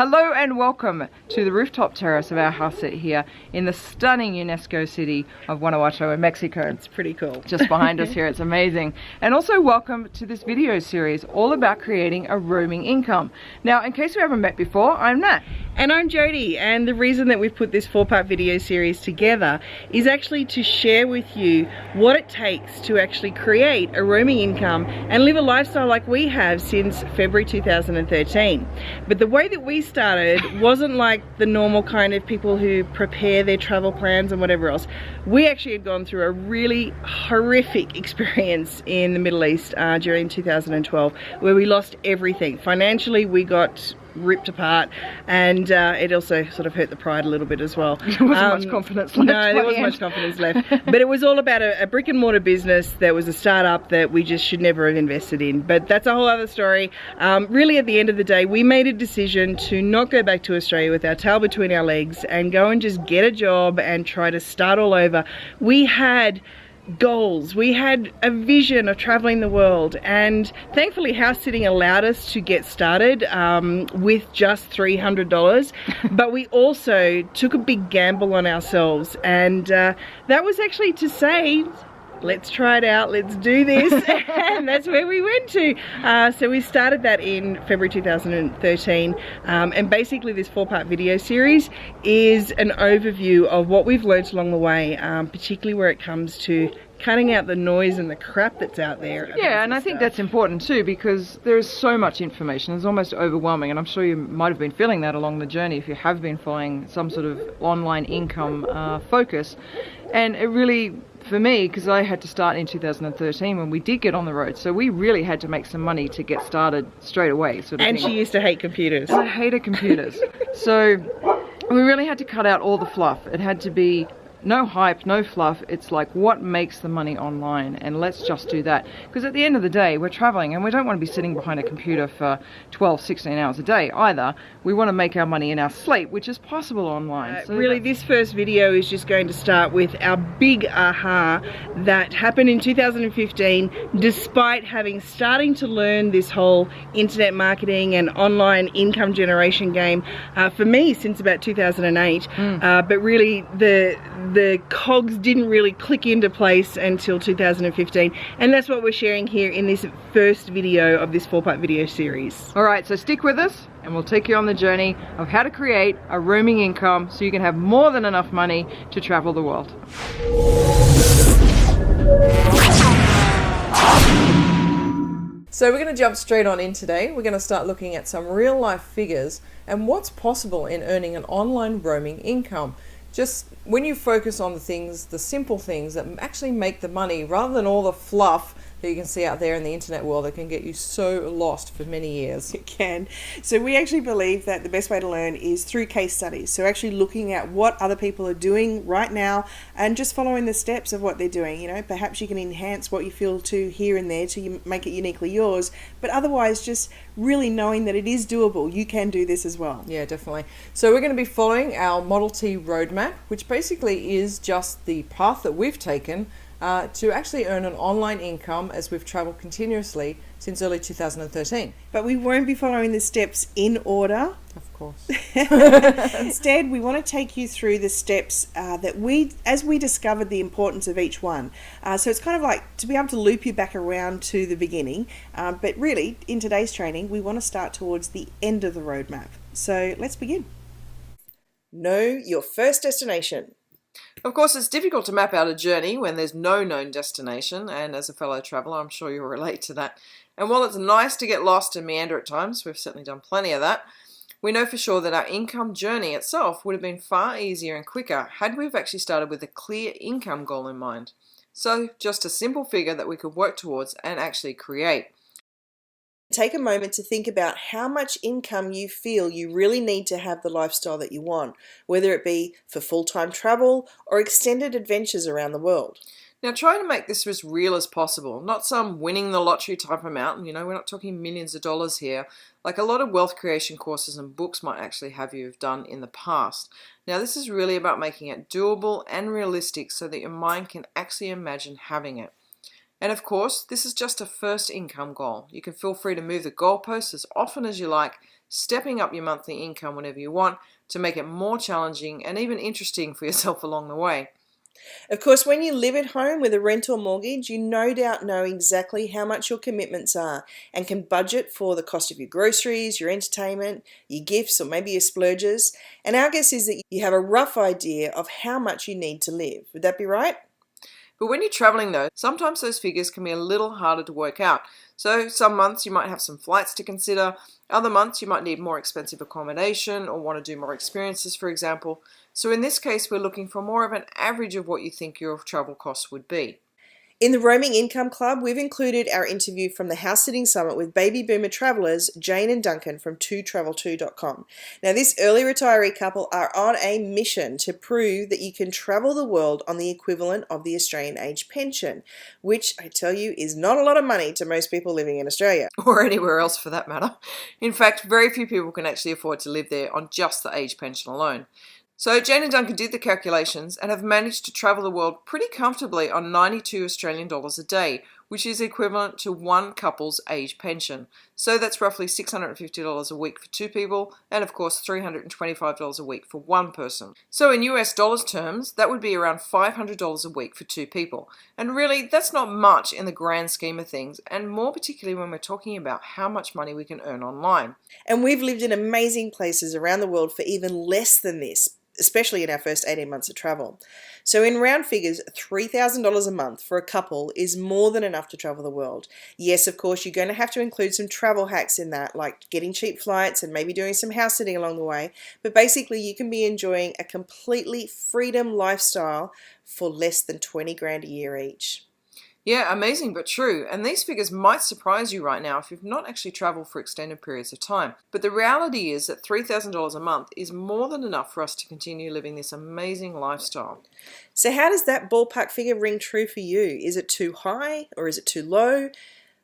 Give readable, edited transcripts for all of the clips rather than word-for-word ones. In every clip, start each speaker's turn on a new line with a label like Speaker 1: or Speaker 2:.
Speaker 1: Hello and welcome to the rooftop terrace of our house here in the stunning UNESCO city of Guanajuato in Mexico.
Speaker 2: It's pretty cool.
Speaker 1: Just behind us here, it's amazing. And also welcome to this video series all about creating a roaming income. Now, in case we haven't met before, I'm Nat.
Speaker 2: And I'm Jodie, and the reason that we've put this 4-part video series together is actually to share with you what it takes to actually create a roaming income and live a lifestyle like we have since February 2013. But the way that we started wasn't like the normal kind of people who prepare their travel plans and whatever else. We actually had gone through a really horrific experience in the Middle East during 2012 where we lost everything. Financially, we got ripped apart, and it also sort of hurt the pride a little bit as well.
Speaker 1: There wasn't much confidence left.
Speaker 2: No, there wasn't much confidence left. But it was all about a brick and mortar business that was a startup that we just should never have invested in. But that's a whole other story. Really, at the end of the day, we made a decision to not go back to Australia with our tail between our legs and go and just get a job and try to start all over. We had goals, we had a vision of traveling the world, and thankfully house sitting allowed us to get started with just $300. But we also took a big gamble on ourselves, and that was actually to say, let's try it out, let's do this. And that's where we went to. So we started that in February 2013, and basically this 4-part video series is an overview of what we've learnt along the way, particularly where it comes to cutting out the noise and the crap that's out there.
Speaker 1: Yeah, and I think that's important too, because there's so much information. It's almost overwhelming, and I'm sure you might have been feeling that along the journey if you have been following some sort of online income focus. And it really, for me, because I had to start in 2013 when we did get on the road, so we really had to make some money to get started straight away. Sort of
Speaker 2: and
Speaker 1: thing.
Speaker 2: She used to hate computers.
Speaker 1: I hated computers. So we really had to cut out all the fluff. It had to be no hype, no fluff. It's like, what makes the money online, and let's just do that. Because at the end of the day, we're traveling and we don't want to be sitting behind a computer for 12, 16 hours a day either. We want to make our money in our sleep, which is possible online. So
Speaker 2: really, this first video is just going to start with our big aha that happened in 2015, despite starting to learn this whole internet marketing and online income generation game for me since about 2008. But really, the cogs didn't really click into place until 2015, and that's what we're sharing here in this first video of this 4-part video series.
Speaker 1: Alright, so stick with us and we'll take you on the journey of how to create a roaming income so you can have more than enough money to travel the world. So we're going to jump straight on in today. We're going to start looking at some real life figures and what's possible in earning an online roaming income. Just when you focus on the things, the simple things that actually make the money, rather than all the fluff that you can see out there in the internet world that can get you so lost for many years.
Speaker 2: It can. So we actually believe that the best way to learn is through case studies. So actually looking at what other people are doing right now and just following the steps of what they're doing. You know, perhaps you can enhance what you feel to here and there to make it uniquely yours, but otherwise just really knowing that it is doable. You can do this as well.
Speaker 1: Yeah, definitely. So we're going to be following our Model T roadmap, which basically is just the path that we've taken to actually earn an online income as we've traveled continuously since early 2013.
Speaker 2: But we won't be following the steps in order.
Speaker 1: Of course.
Speaker 2: Instead, we want to take you through the steps as we discovered the importance of each one. So it's kind of like to be able to loop you back around to the beginning. But really, in today's training, we want to start towards the end of the roadmap. So let's begin. Know your first destination.
Speaker 1: Of course, it's difficult to map out a journey when there's no known destination, and as a fellow traveller, I'm sure you'll relate to that. And while it's nice to get lost and meander at times, we've certainly done plenty of that, we know for sure that our income journey itself would have been far easier and quicker had we've actually started with a clear income goal in mind. So, just a simple figure that we could work towards and actually create.
Speaker 2: Take a moment to think about how much income you feel you really need to have the lifestyle that you want, whether it be for full-time travel or extended adventures around the world.
Speaker 1: Now try to make this as real as possible, not some winning the lottery type amount. You know, we're not talking millions of dollars here, like a lot of wealth creation courses and books might actually have you have done in the past. Now this is really about making it doable and realistic so that your mind can actually imagine having it. And of course, this is just a first income goal. You can feel free to move the goalposts as often as you like stepping up your monthly income whenever you want to make it more challenging and even interesting for yourself along the way.
Speaker 2: Of course, when you live at home with a rent or mortgage, you no doubt know exactly how much your commitments are and can budget for the cost of your groceries, your entertainment, your gifts, or maybe your splurges. And our guess is that you have a rough idea of how much you need to live. Would that be right?
Speaker 1: But when you're traveling though, sometimes those figures can be a little harder to work out. So some months you might have some flights to consider, other months you might need more expensive accommodation or want to do more experiences, for example. So in this case, we're looking for more of an average of what you think your travel costs would be.
Speaker 2: In the Roaming Income Club, we've included our interview from the House Sitting Summit with baby boomer travelers Jane and Duncan from 2travel2.com. Now, this early retiree couple are on a mission to prove that you can travel the world on the equivalent of the Australian age pension, which I tell you is not a lot of money to most people living in Australia.
Speaker 1: Or anywhere else for that matter. In fact, very few people can actually afford to live there on just the age pension alone. So Jane and Duncan did the calculations and have managed to travel the world pretty comfortably on 92 Australian dollars a day, which is equivalent to one couple's age pension. So that's roughly $650 a week for two people, and of course $325 a week for one person. So in US dollars terms, that would be around $500 a week for two people. And really, that's not much in the grand scheme of things, and more particularly when we're talking about how much money we can earn online.
Speaker 2: And we've lived in amazing places around the world for even less than this, especially in our first 18 months of travel. So in round figures, $3,000 a month for a couple is more than enough to travel the world. Yes, of course, you're going to have to include some travel hacks in that, like getting cheap flights and maybe doing some house sitting along the way. But basically, you can be enjoying a completely freedom lifestyle for less than 20 grand a year each.
Speaker 1: Yeah, amazing but true. And these figures might surprise you right now if you've not actually traveled for extended periods of time. But the reality is that $3,000 a month is more than enough for us to continue living this amazing lifestyle.
Speaker 2: So how does that ballpark figure ring true for you? Is it too high or is it too low?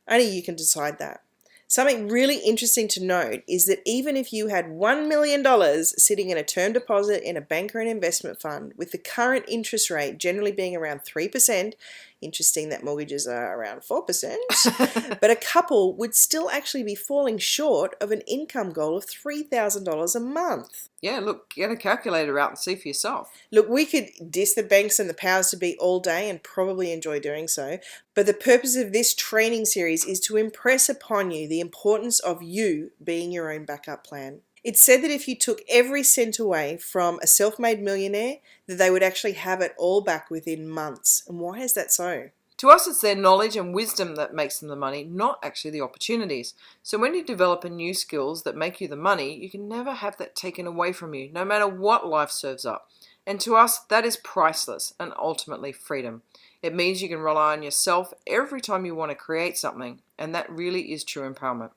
Speaker 2: Only you can decide that. Something really interesting to note is that even if you had $1 million sitting in a term deposit in a bank or an investment fund, with the current interest rate generally being around 3%, interesting that mortgages are around 4%, but a couple would still actually be falling short of an income goal of $3,000 a month.
Speaker 1: Yeah, look, get a calculator out and see for yourself.
Speaker 2: Look, we could diss the banks and the powers to be all day and probably enjoy doing so, but the purpose of this training series is to impress upon you the importance of you being your own backup plan. It's said that if you took every cent away from a self-made millionaire, that they would actually have it all back within months. And why is that so?
Speaker 1: To us, it's their knowledge and wisdom that makes them the money, not actually the opportunities. So when you develop new skills that make you the money, you can never have that taken away from you, no matter what life serves up. And to us, that is priceless and ultimately freedom. It means you can rely on yourself every time you want to create something, and that really is true empowerment.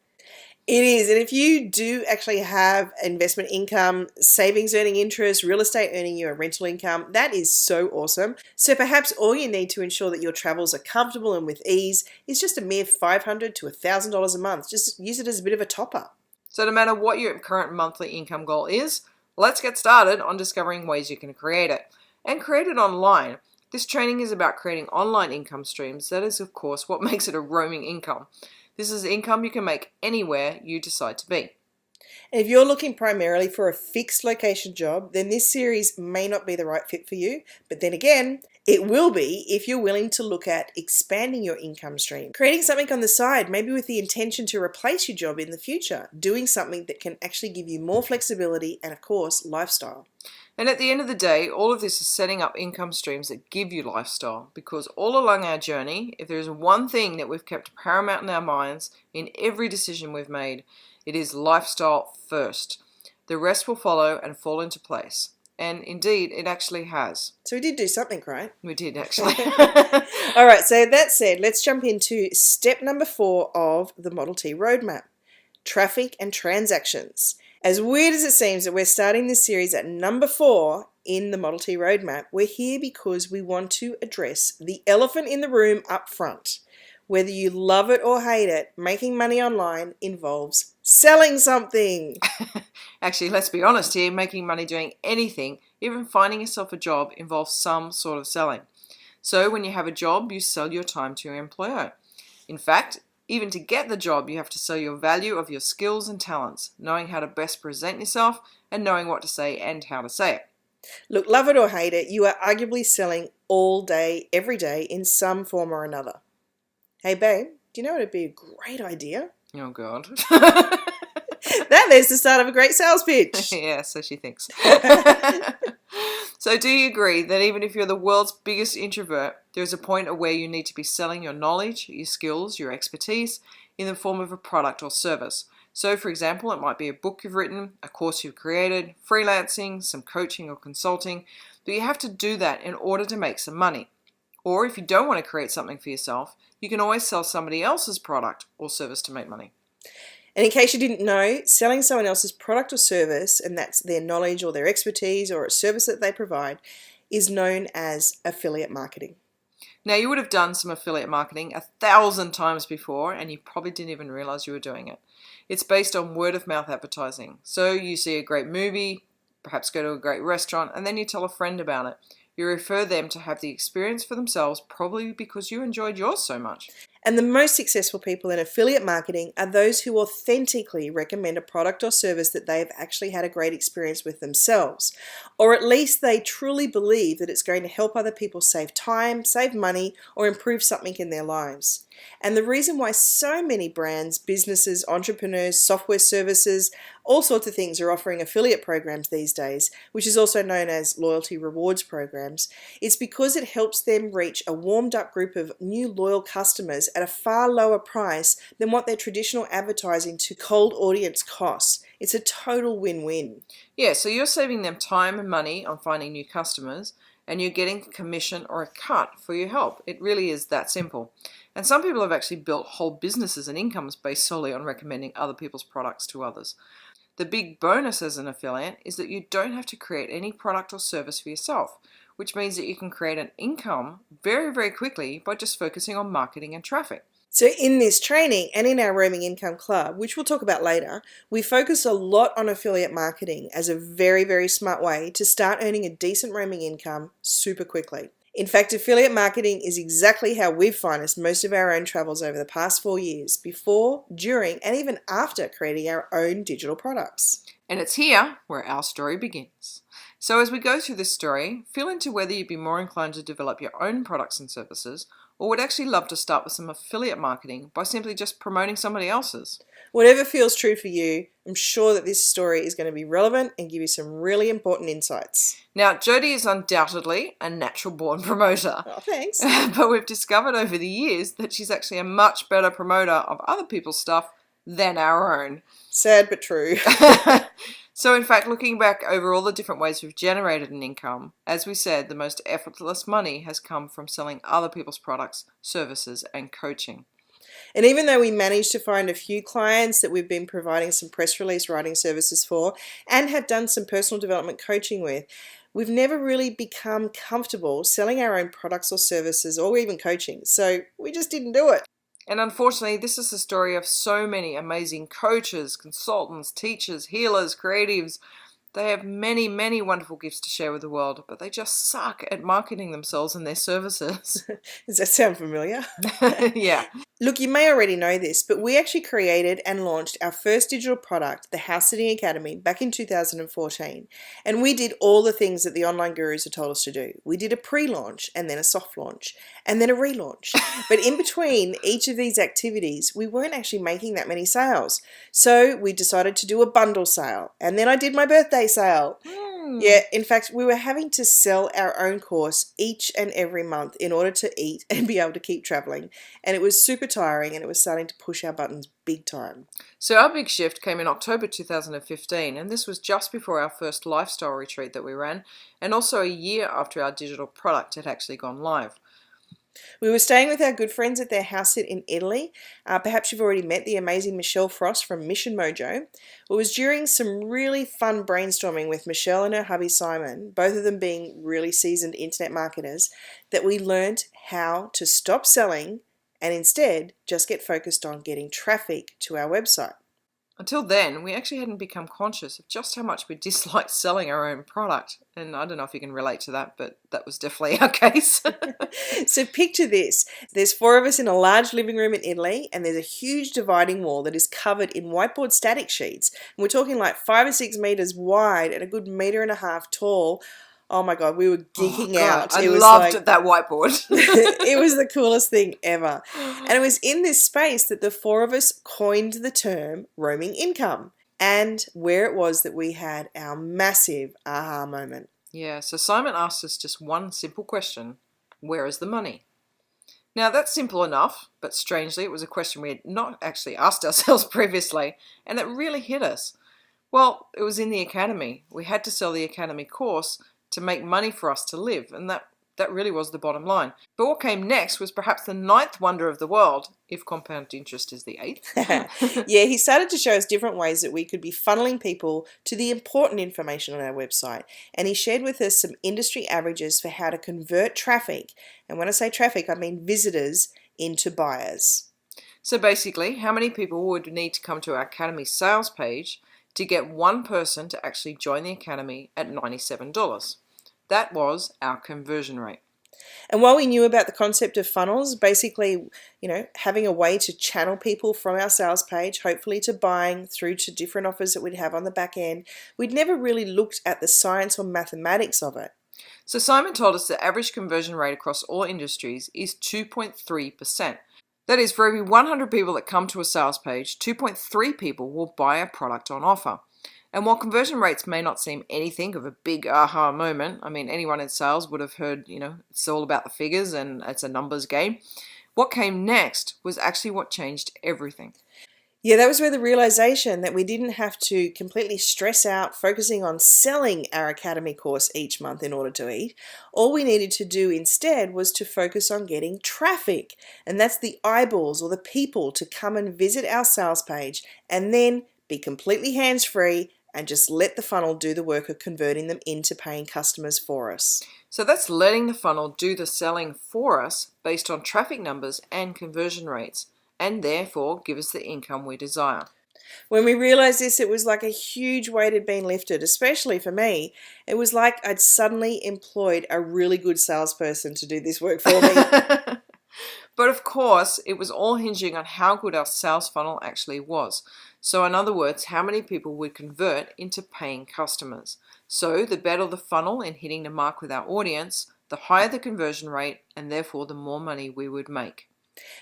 Speaker 2: It is, and if you do actually have investment income, savings earning interest, real estate earning you a rental income, that is so awesome. So perhaps all you need to ensure that your travels are comfortable and with ease is just a mere $500 to $1,000 a month. Just use it as a bit of a top-up.
Speaker 1: So no matter what your current monthly income goal is, let's get started on discovering ways you can create it. And create it online. This training is about creating online income streams. That is, of course, what makes it a roaming income. This is income you can make anywhere you decide to be.
Speaker 2: And if you're looking primarily for a fixed location job, then this series may not be the right fit for you. But then again, it will be if you're willing to look at expanding your income stream, creating something on the side, maybe with the intention to replace your job in the future, doing something that can actually give you more flexibility and, of course, lifestyle.
Speaker 1: And at the end of the day, all of this is setting up income streams that give you lifestyle, because all along our journey, if there is one thing that we've kept paramount in our minds in every decision we've made, it is lifestyle first. The rest will follow and fall into place. And indeed, it actually has.
Speaker 2: So we did do something, right?
Speaker 1: We did, actually.
Speaker 2: All right, so that said, let's jump into step number 4 of the Model T roadmap, traffic and transactions. As weird as it seems that we're starting this series at number 4 in the Model T roadmap, we're here because we want to address the elephant in the room up front. Whether you love it or hate it, making money online involves selling something.
Speaker 1: Actually, let's be honest here, making money doing anything, even finding yourself a job, involves some sort of selling. So when you have a job, you sell your time to your employer. In fact, Even to get the job, you have to sell your value of your skills and talents, knowing how to best present yourself and knowing what to say and how to say it.
Speaker 2: Look, love it or hate it, you are arguably selling all day, every day in some form or another. Hey babe, do you know what would be a great idea?
Speaker 1: Oh God.
Speaker 2: There's the start of a great sales pitch.
Speaker 1: Yeah, so she thinks. So do you agree that even if you're the world's biggest introvert, there's a point at where you need to be selling your knowledge, your skills, your expertise in the form of a product or service? So for example, it might be a book you've written, a course you've created, freelancing, some coaching or consulting, but you have to do that in order to make some money. Or if you don't want to create something for yourself, you can always sell somebody else's product or service to make money.
Speaker 2: And in case you didn't know, selling someone else's product or service, and that's their knowledge or their expertise or a service that they provide, is known as affiliate marketing.
Speaker 1: Now, you would have done some affiliate marketing 1,000 times before, and you probably didn't even realize you were doing it. It's based on word of mouth advertising. So you see a great movie, perhaps go to a great restaurant, and then you tell a friend about it. You refer them to have the experience for themselves, probably because you enjoyed yours so much.
Speaker 2: And the most successful people in affiliate marketing are those who authentically recommend a product or service that they have actually had a great experience with themselves. Or at least they truly believe that it's going to help other people save time, save money, or improve something in their lives. And the reason why so many brands, businesses, entrepreneurs, software services, all sorts of things are offering affiliate programs these days, which is also known as loyalty rewards programs, it's because it helps them reach a warmed up group of new loyal customers at a far lower price than what their traditional advertising to cold audience costs. It's a total win-win.
Speaker 1: Yeah, so you're saving them time and money on finding new customers, and you're getting a commission or a cut for your help. It really is that simple. And some people have actually built whole businesses and incomes based solely on recommending other people's products to others. The big bonus as an affiliate is that you don't have to create any product or service for yourself, which means that you can create an income very, very quickly by just focusing on marketing and traffic.
Speaker 2: So in this training and in our Roaming Income Club, which we'll talk about later, we focus a lot on affiliate marketing as a very, very smart way to start earning a decent roaming income super quickly. In fact, affiliate marketing is exactly how we've financed most of our own travels over the past 4 years, before, during, and even after creating our own digital products.
Speaker 1: And it's here where our story begins. So as we go through this story, feel into whether you'd be more inclined to develop your own products and services, or would actually love to start with some affiliate marketing by simply just promoting somebody else's.
Speaker 2: Whatever feels true for you, I'm sure that this story is going to be relevant and give you some really important insights.
Speaker 1: Now, Jodie is undoubtedly a natural-born promoter.
Speaker 2: Oh, thanks.
Speaker 1: But we've discovered over the years that she's actually a much better promoter of other people's stuff than our own.
Speaker 2: Sad but true.
Speaker 1: So in fact, looking back over all the different ways we've generated an income, as we said, the most effortless money has come from selling other people's products, services, and coaching.
Speaker 2: And even though we managed to find a few clients that we've been providing some press release writing services for and have done some personal development coaching with, we've never really become comfortable selling our own products or services or even coaching. So we just didn't do it.
Speaker 1: And unfortunately, this is the story of so many amazing coaches, consultants, teachers, healers, creatives. They have many, many wonderful gifts to share with the world, but they just suck at marketing themselves and their services.
Speaker 2: Does that sound familiar?
Speaker 1: Yeah.
Speaker 2: Look, you may already know this, but we actually created and launched our first digital product, the House Sitting Academy, back in 2014. And we did all the things that the online gurus had told us to do. We did a pre-launch and then a soft launch and then a relaunch. But in between each of these activities, we weren't actually making that many sales. So we decided to do a bundle sale. And then I did my birthday sale. Yeah, in fact, we were having to sell our own course each and every month in order to eat and be able to keep traveling. And it was super tiring, and it was starting to push our buttons big time.
Speaker 1: So our big shift came in October 2015, and this was just before our first lifestyle retreat that we ran, and also a year after our digital product had actually gone live.
Speaker 2: We were staying with our good friends at their house sit in Italy. Perhaps you've already met the amazing Michelle Frost from Mission Mojo. It was during some really fun brainstorming with Michelle and her hubby Simon, both of them being really seasoned internet marketers, that we learned how to stop selling and instead just get focused on getting traffic to our website.
Speaker 1: Until then, we actually hadn't become conscious of just how much we disliked selling our own product. And I don't know if you can relate to that, but that was definitely our case.
Speaker 2: So picture this. There's 4 of us in a large living room in Italy, and there's a huge dividing wall that is covered in whiteboard static sheets. And we're talking like 5 or 6 meters wide and a good 1.5 meters tall. Oh my God, we were geeking out.
Speaker 1: I loved that whiteboard.
Speaker 2: It was the coolest thing ever. And it was in this space that the 4 of us coined the term roaming income, and where it was that we had our massive aha moment.
Speaker 1: Yeah, so Simon asked us just one simple question: where is the money? Now that's simple enough, but strangely it was a question we had not actually asked ourselves previously, and it really hit us. Well, it was in the academy. We had to sell the academy course to make money for us to live, and that really was the bottom line. But what came next was perhaps the 9th wonder of the world, if compound interest is the 8th.
Speaker 2: Yeah, he started to show us different ways that we could be funneling people to the important information on our website, and he shared with us some industry averages for how to convert traffic, and when I say traffic I mean visitors, into buyers.
Speaker 1: So basically, how many people would need to come to our academy sales page to get one person to actually join the academy at $97? That was our conversion rate.
Speaker 2: And while we knew about the concept of funnels, basically, having a way to channel people from our sales page, hopefully to buying through to different offers that we'd have on the back end, we'd never really looked at the science or mathematics of it.
Speaker 1: So Simon told us the average conversion rate across all industries is 2.3%. That is, for every 100 people that come to a sales page, 2.3 people will buy a product on offer. And while conversion rates may not seem anything of a big aha moment, I mean, anyone in sales would have heard, it's all about the figures and it's a numbers game. What came next was actually what changed everything.
Speaker 2: Yeah, that was where the realization that we didn't have to completely stress out focusing on selling our academy course each month in order to eat. All we needed to do instead was to focus on getting traffic. And that's the eyeballs or the people to come and visit our sales page and then be completely hands-free and just let the funnel do the work of converting them into paying customers for us.
Speaker 1: So that's letting the funnel do the selling for us based on traffic numbers and conversion rates, and therefore give us the income we desire.
Speaker 2: When we realized this, it was like a huge weight had been lifted, especially for me. It was like I'd suddenly employed a really good salesperson to do this work for me.
Speaker 1: But of course, it was all hinging on how good our sales funnel actually was. So in other words, how many people would convert into paying customers. So the better the funnel in hitting the mark with our audience, the higher the conversion rate, and therefore the more money we would make.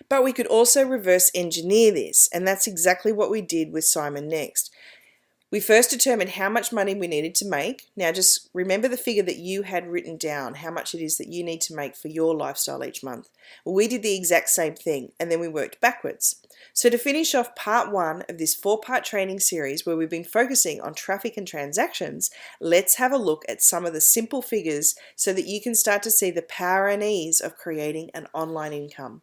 Speaker 2: But we could also reverse engineer this, and that's exactly what we did with Simon next. We first determined how much money we needed to make. Now just remember the figure that you had written down, how much it is that you need to make for your lifestyle each month. Well, we did the exact same thing, and then we worked backwards. So to finish off part 1 of this 4-part training series where we've been focusing on traffic and transactions, let's have a look at some of the simple figures so that you can start to see the power and ease of creating an online income.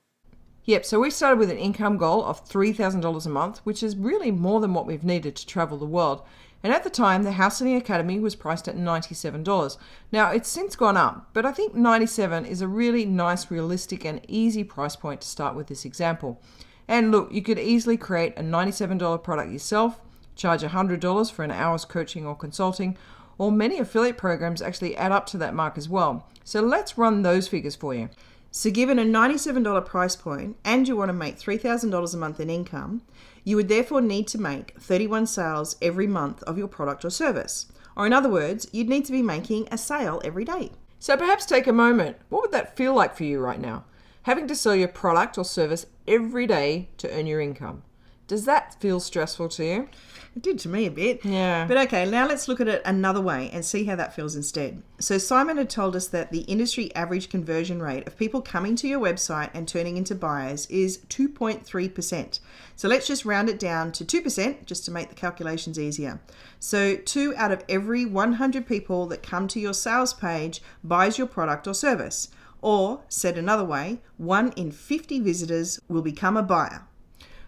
Speaker 1: Yep, so we started with an income goal of $3,000 a month, which is really more than what we've needed to travel the world. And at the time, the house in the academy was priced at $97. Now, it's since gone up, but I think $97 is a really nice, realistic, and easy price point to start with this example. And look, you could easily create a $97 product yourself, charge $100 for an hour's coaching or consulting, or many affiliate programs actually add up to that mark as well. So let's run those figures for you. So given a $97 price point and you want to make $3,000 a month in income, you would therefore need to make 31 sales every month of your product or service. Or in other words, you'd need to be making a sale every day. So perhaps take a moment. What would that feel like for you right now? Having to sell your product or service every day to earn your income. Does that feel stressful to you?
Speaker 2: It did to me a bit.
Speaker 1: Yeah.
Speaker 2: But okay, now let's look at it another way and see how that feels instead. So Simon had told us that the industry average conversion rate of people coming to your website and turning into buyers is 2.3%. So let's just round it down to 2% just to make the calculations easier. So 2 out of every 100 people that come to your sales page buys your product or service. Or, said another way, 1 in 50 visitors will become a buyer.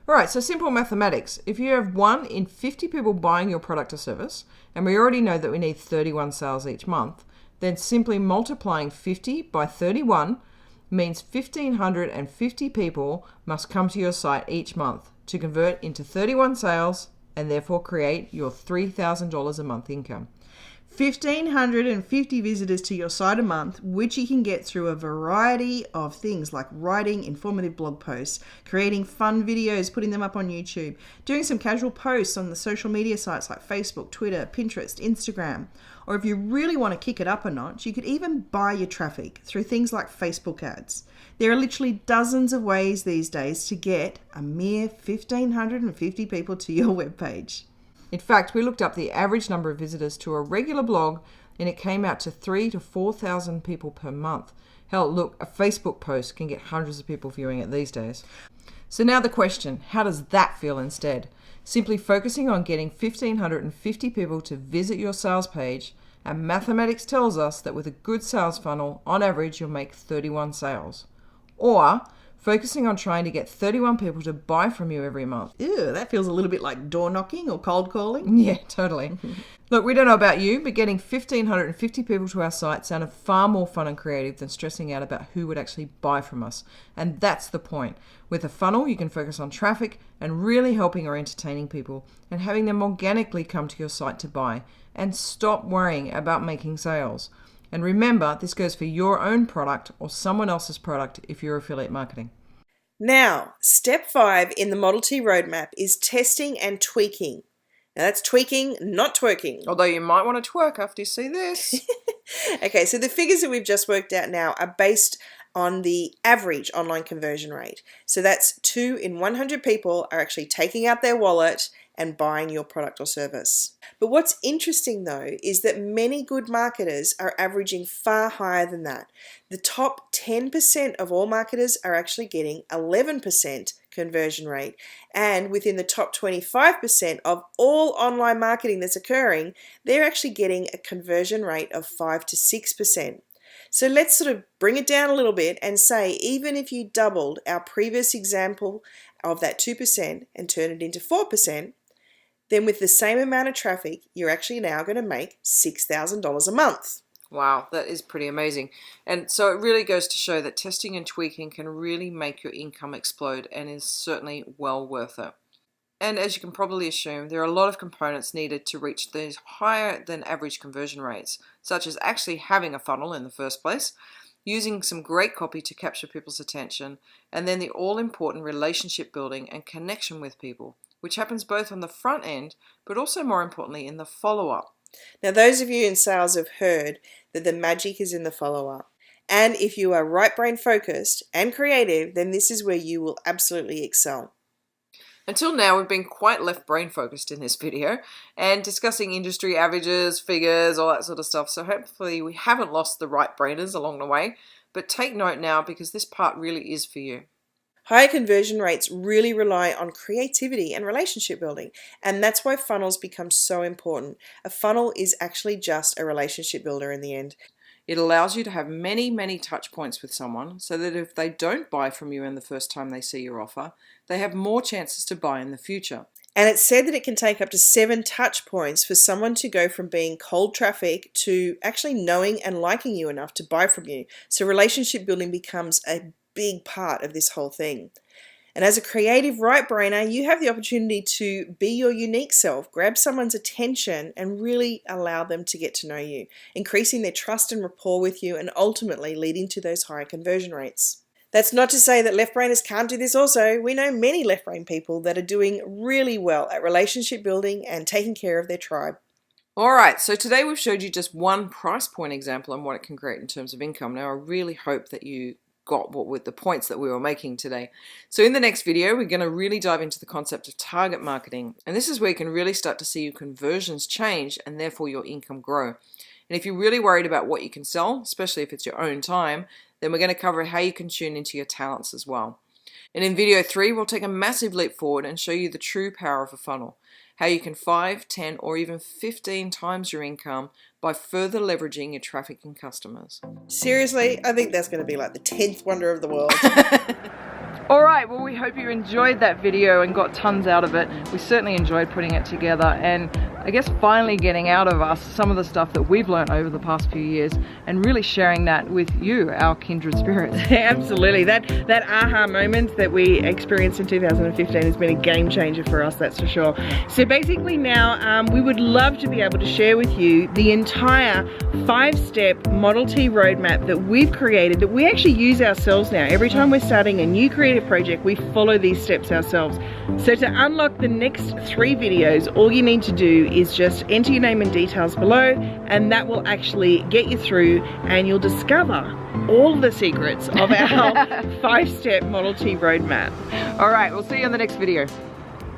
Speaker 1: All right, so simple mathematics. If you have 1 in 50 people buying your product or service, and we already know that we need 31 sales each month, then simply multiplying 50 by 31 means 1,550 people must come to your site each month to convert into 31 sales and therefore create your $3,000 a month income.
Speaker 2: 1,550 visitors to your site a month, which you can get through a variety of things like writing informative blog posts, creating fun videos, putting them up on YouTube, doing some casual posts on the social media sites like Facebook, Twitter, Pinterest, Instagram. Or if you really want to kick it up a notch, you could even buy your traffic through things like Facebook ads. There are literally dozens of ways these days to get a mere 1,550 people to your webpage.
Speaker 1: In fact, we looked up the average number of visitors to a regular blog and it came out to 3,000 to 4,000 people per month. Hell, look, a Facebook post can get hundreds of people viewing it these days. So now the question, how does that feel instead? Simply focusing on getting 1,550 people to visit your sales page, and mathematics tells us that with a good sales funnel, on average, you'll make 31 sales. Or focusing on trying to get 31 people to buy from you every month.
Speaker 2: Ew, that feels a little bit like door knocking or cold calling.
Speaker 1: Yeah, totally. Look, we don't know about you, but getting 1,550 people to our site sounded far more fun and creative than stressing out about who would actually buy from us. And that's the point. With a funnel, you can focus on traffic and really helping or entertaining people and having them organically come to your site to buy, and stop worrying about making sales. And remember, this goes for your own product or someone else's product if you're affiliate marketing.
Speaker 2: Now, step 5 in the Model T roadmap is testing and tweaking. Now that's tweaking, not twerking.
Speaker 1: Although you might want to twerk after you see this.
Speaker 2: Okay, so the figures that we've just worked out now are based on the average online conversion rate. So that's 2 in 100 people are actually taking out their wallet and buying your product or service. But what's interesting though is that many good marketers are averaging far higher than that. The top 10% of all marketers are actually getting 11% conversion rate, and within the top 25% of all online marketing that's occurring, they're actually getting a conversion rate of 5 to 6%. So let's sort of bring it down a little bit and say, even if you doubled our previous example of that 2% and turn it into 4%, then with the same amount of traffic, you're actually now going to make $6,000 a month.
Speaker 1: Wow, that is pretty amazing. And so it really goes to show that testing and tweaking can really make your income explode and is certainly well worth it. And as you can probably assume, there are a lot of components needed to reach these higher than average conversion rates, such as actually having a funnel in the first place, using some great copy to capture people's attention, and then the all-important relationship building and connection with people, which happens both on the front end, but also more importantly in the follow-up.
Speaker 2: Now, those of you in sales have heard that the magic is in the follow-up. And if you are right brain focused and creative, then this is where you will absolutely excel.
Speaker 1: Until now, we've been quite left brain focused in this video and discussing industry averages, figures, all that sort of stuff. So hopefully we haven't lost the right brainers along the way, but take note now because this part really is for you.
Speaker 2: Higher conversion rates really rely on creativity and relationship building, and that's why funnels become so important. A funnel is actually just a relationship builder in the end.
Speaker 1: It allows you to have many, many touch points with someone so that if they don't buy from you in the first time they see your offer, they have more chances to buy in the future.
Speaker 2: And it's said that it can take up to 7 touch points for someone to go from being cold traffic to actually knowing and liking you enough to buy from you. So relationship building becomes a big part of this whole thing. And as a creative right-brainer, you have the opportunity to be your unique self, grab someone's attention and really allow them to get to know you, increasing their trust and rapport with you and ultimately leading to those higher conversion rates. That's not to say that left-brainers can't do this also. We know many left-brain people that are doing really well at relationship building and taking care of their tribe.
Speaker 1: Alright, so today we've showed you just one price point example on what it can create in terms of income. Now I really hope that you got what with the points that we were making today. So in the next video, we're going to really dive into the concept of target marketing. And this is where you can really start to see your conversions change and therefore your income grow. And if you're really worried about what you can sell, especially if it's your own time, then we're going to cover how you can tune into your talents as well. And in video 3, we'll take a massive leap forward and show you the true power of a funnel. How you can 5, 10, or even 15 times your income by further leveraging your traffic and customers.
Speaker 2: Seriously, I think that's going to be like the 10th wonder of the world.
Speaker 1: Alright, well we hope you enjoyed that video and got tons out of it. We certainly enjoyed putting it together, and I guess, finally getting out of us some of the stuff that we've learned over the past few years and really sharing that with you, our kindred spirits.
Speaker 2: Absolutely. That aha moment that we experienced in 2015 has been a game changer for us, that's for sure. So basically now we would love to be able to share with you the entire 5-step Model T roadmap that we've created, that we actually use ourselves now. Every time we're starting a new creative project, we follow these steps ourselves. So to unlock the next 3 videos, all you need to do is just enter your name and details below, and that will actually get you through, and you'll discover all the secrets of our 5-step Model T roadmap.
Speaker 1: All right, we'll see you in the next video.